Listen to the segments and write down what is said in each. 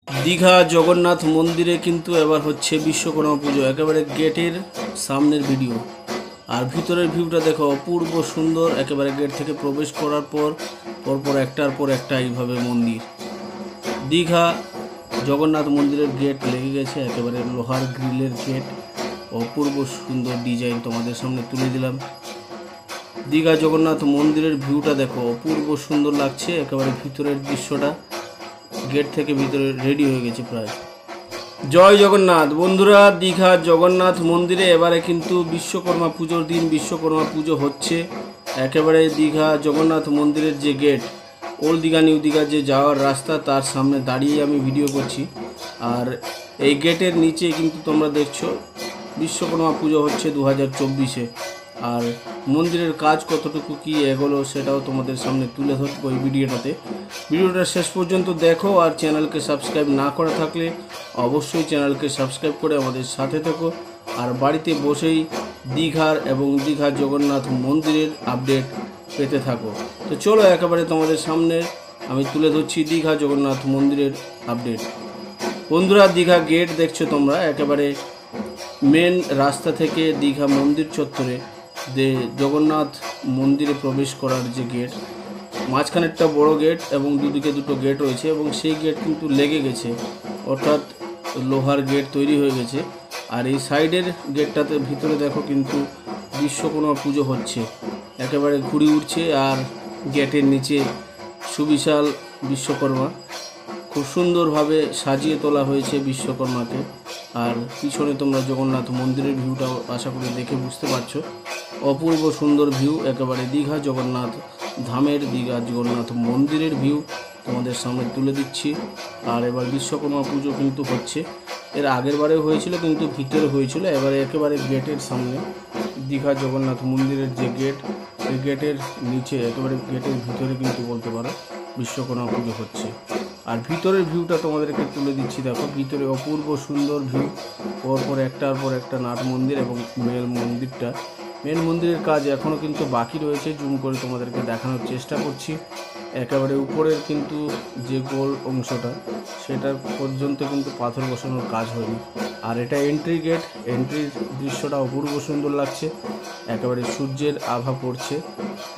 দীঘা জগন্নাথ মন্দিরে কিন্তু এবার হচ্ছে বিশ্বকর্মা পুজো, একেবারে গেটের সামনের ভিডিও। আর ভিতরের ভিউটা দেখো, অপূর্ব সুন্দর। একেবারে গেট থেকে প্রবেশ করার পর পরপর একটার পর একটা এইভাবে মন্দির। দীঘা জগন্নাথ মন্দিরের গেট লেগে গেছে, একেবারে লোহার গ্রিলের গেট। অপূর্ব সুন্দর ডিজাইন তোমাদের সামনে তুলে দিলাম। দীঘা জগন্নাথ মন্দিরের ভিউটা দেখো, অপূর্ব সুন্দর লাগছে। একেবারে ভিতরের দৃশ্যটা, গেট থেকে ভিতরে রেডি হয়ে গেছে প্রায়। জয় জগন্নাথ বন্ধুরা, দীঘা জগন্নাথ মন্দিরে এবারে কিন্তু বিশ্বকর্মা পুজোর দিন বিশ্বকর্মা পুজো হচ্ছে। একেবারে দীঘা জগন্নাথ মন্দিরের যে gate, old Digha new Digha যে যাওয়ার রাস্তা, তার সামনে দাঁড়িয়ে আমি ভিডিও করছি। আর এই গেটের নিচে কিন্তু তোমরা দেখছো বিশ্বকর্মা পুজো হচ্ছে 2024-এ। আর মন্দিরের কাজ কতটুকু কি এগোলো সেটাও তোমাদের সামনে তুলে ধরবো এই ভিডিওটা শেষ পর্যন্ত দেখো। আর চ্যানেলকে সাবস্ক্রাইব না করা থাকলে অবশ্যই চ্যানেলকে সাবস্ক্রাইব করে আমাদের সাথে থেকো। আর বাড়িতে বসেই দীঘার এবং দীঘা জগন্নাথ মন্দিরের আপডেট পেতে থাকো। তো চলো একেবারে তোমাদের সামনে আমি তুলে ধরছি দীঘা জগন্নাথ মন্দিরের আপডেট। বন্ধুরা, দীঘা গেট দেখছো তোমরা, একেবারে মেন রাস্তা থেকে দীঘা মন্দির চত্বরে যে জগন্নাথ মন্দিরে প্রবেশ করার যে গেট, মাঝখানে একটা বড় গেট এবং দুদিকে দুটো গেট রয়েছে, এবং সেই গেট কিন্তু লেগে গেছে, অর্থাৎ লোহার গেট তৈরি হয়ে গেছে। আর এই সাইডের গেটটাতে ভিতরে দেখো কিন্তু বিশ্বকর্মা পুজো হচ্ছে, একেবারে ঘুরে উঠছে। আর গেটের নিচে সুবিশাল বিশ্বকর্মা, খুব সুন্দরভাবে সাজিয়ে তোলা হয়েছে বিশ্বকর্মাকে। আর পিছনে তোমরা জগন্নাথ মন্দিরের ভিউটাও আশা করি দেখে বুঝতে পারছো। অপূর্ব সুন্দর ভিউ, একেবারে দীঘা জগন্নাথ ধামের, দীঘা জগন্নাথ মন্দিরের ভিউ তোমাদের সামনে তুলে দিচ্ছি। আর এবার বিশ্বকর্মা পুজো কিন্তু হচ্ছে, এর আগের বারেও হয়েছিল কিন্তু ভিতরে হয়েছিল, এবারে একেবারে গেটের সামনে দীঘা জগন্নাথ মন্দিরের যে গেট, এই গেটের নিচে একেবারে গেটের ভিতরে কিন্তু বলতে পারো বিশ্বকর্মা পুজো হচ্ছে। আর ভিতরের ভিউটা তোমাদেরকে তুলে দিচ্ছি, দেখো ভিতরে অপূর্ব সুন্দর ভিউ, পরপর একটার পর একটা নাট মন্দির এবং মেন মন্দিরের কাজ এখনও কিন্তু বাকি রয়েছে। জুম করে তোমাদেরকে দেখানোর চেষ্টা করছি। একেবারে উপরের কিন্তু যে গোল অংশটা, সেটার পর্যন্ত কিন্তু পাথর বসানোর কাজ হয়নি। আর এটা এন্ট্রি গেট, এন্ট্রির দৃশ্যটা অপূর্ব সুন্দর লাগছে। একেবারে সূর্যের আভা পড়ছে,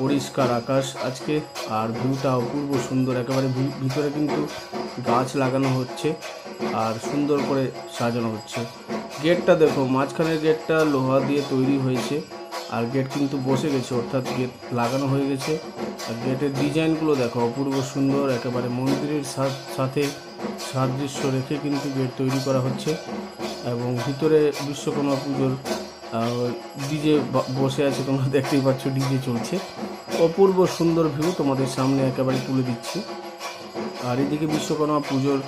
পরিষ্কার আকাশ আজকে, আর ভিউটা অপূর্ব সুন্দর। একেবারে ভিতরে কিন্তু গাছ লাগানো হচ্ছে আর সুন্দর করে সাজানো হচ্ছে। গেটটা দেখো, মাঝখানের গেটটা লোহা দিয়ে তৈরি হয়েছে, আর গেট কিন্তু বসে গেছে, অর্থাৎ গেট লাগানো হয়ে গেছে। আর গেটের ডিজাইনগুলো দেখো, অপূর্ব সুন্দর। একেবারে মন্দিরের সাথে সাদৃশ্য রেখে কিন্তু গেট তৈরি করা হচ্ছে। এবং ভিতরে বিশ্বকর্মা পুজোর ডিজে বসে আছে, তোমরা দেখতেই পাচ্ছ, ডিজে চলছে। অপূর্ব সুন্দর ভিউ তোমাদের সামনে একেবারে তুলে দিচ্ছি। আর এদিকে বিশ্বকর্মা পুজোর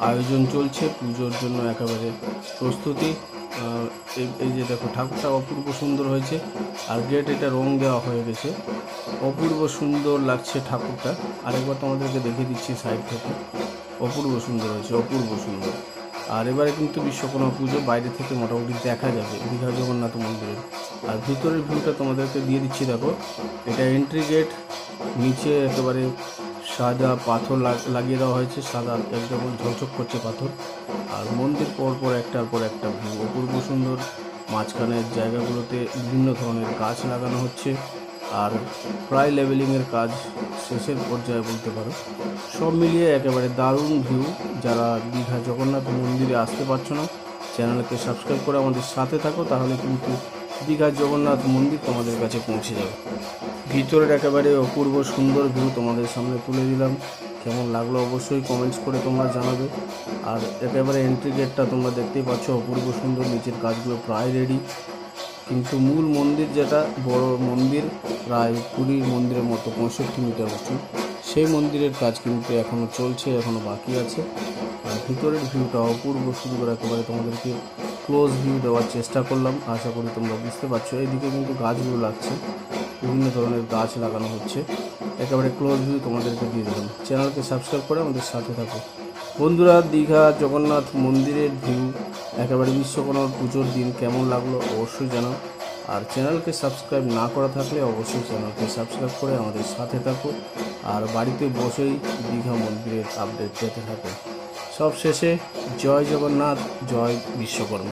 আয়োজন চলছে, পুজোর জন্য একেবারে প্রস্তুতি। এই যে দেখো, ঠাকুরটা অপূর্ব সুন্দর হয়েছে। আর গেট এটা রং দেওয়া হয়ে গেছে, অপূর্ব সুন্দর লাগছে ঠাকুরটা। আরেকবার তোমাদেরকে দেখে দিচ্ছি সাইড থেকে, অপূর্ব সুন্দর হয়েছে, অপূর্ব সুন্দর। আর এবারে কিন্তু বিশ্বকর্মা পুজো বাইরে থেকে মোটামুটি দেখা যাবে দীঘা জগন্নাথ মন্দিরের। আর ভিতরের ভিউটা তোমাদেরকে দিয়ে দিচ্ছি, দেখো এটা এন্ট্রি গেট, নিচে একেবারে সাদা পাথর লাগিয়ে দেওয়া হয়েছে, সাদা একদম ঝকঝক করছে পাথর। আর মন্দির পরপর একটার পর একটা ভিউ অপূর্ব সুন্দর। মাঝখানের জায়গাগুলোতে বিভিন্ন ধরনের গাছ লাগানো হচ্ছে, আর প্রায় লেভেলিংয়ের কাজ শেষের পর্যায়ে বলতে পারো। সব মিলিয়ে একেবারে দারুণ ভিউ। যারা দীঘা জগন্নাথ মন্দিরে আসতে পারছো না, চ্যানেলকে সাবস্ক্রাইব করে আমাদের সাথে থাকো, তাহলে কিন্তু দীঘা জগন্নাথ মন্দির তোমাদের কাছে পৌঁছে যাবে। ভিতরের একেবারে অপূর্ব সুন্দর ভিউ তোমাদের সামনে তুলে দিলাম। কেমন লাগলো অবশ্যই কমেন্টস করে তোমরা জানাবে। আর একেবারে এন্ট্রি গেটটা তোমরা দেখতেই পাচ্ছ, অপূর্ব সুন্দর। নিচের কাজগুলো প্রায় রেডি, কিন্তু মূল মন্দির যেটা বড় মন্দির, প্রায় পুরীর মন্দিরের মতো 65 মিটার উঁচু, সেই মন্দিরের কাজ কিন্তু এখনও চলছে, এখনও বাকি আছে। আর ভিতরের ভিউটা অপূর্ব সুন্দর, একেবারে তোমাদেরকে ক্লোজ ভিউ দেওয়ার চেষ্টা করলাম, আশা করি তোমরা বুঝতে পারছো। এইদিকে কিন্তু গাছগুলো লাগছে, বিভিন্ন ধরনের গাছ লাগানো হচ্ছে, একেবারে ক্লোজ ভিউ তোমাদেরকে দিয়ে দিলাম। চ্যানেলকে সাবস্ক্রাইব করে আমাদের সাথে থাকো। বন্ধুরা, দীঘা জগন্নাথ মন্দিরের ভিউ একেবারে বিশ্বকর্মা পুজোর দিন কেমন লাগলো অবশ্যই জানাও। আর চ্যানেলকে সাবস্ক্রাইব না করা থাকলে অবশ্যই চ্যানেলকে সাবস্ক্রাইব করে আমাদের সাথে থাকো। আর বাড়িতে বসেই দীঘা মন্দিরের আপডেট পেতে থাকো। সব শেষে জয় জগন্নাথ, জয় বিশ্বকর্মা।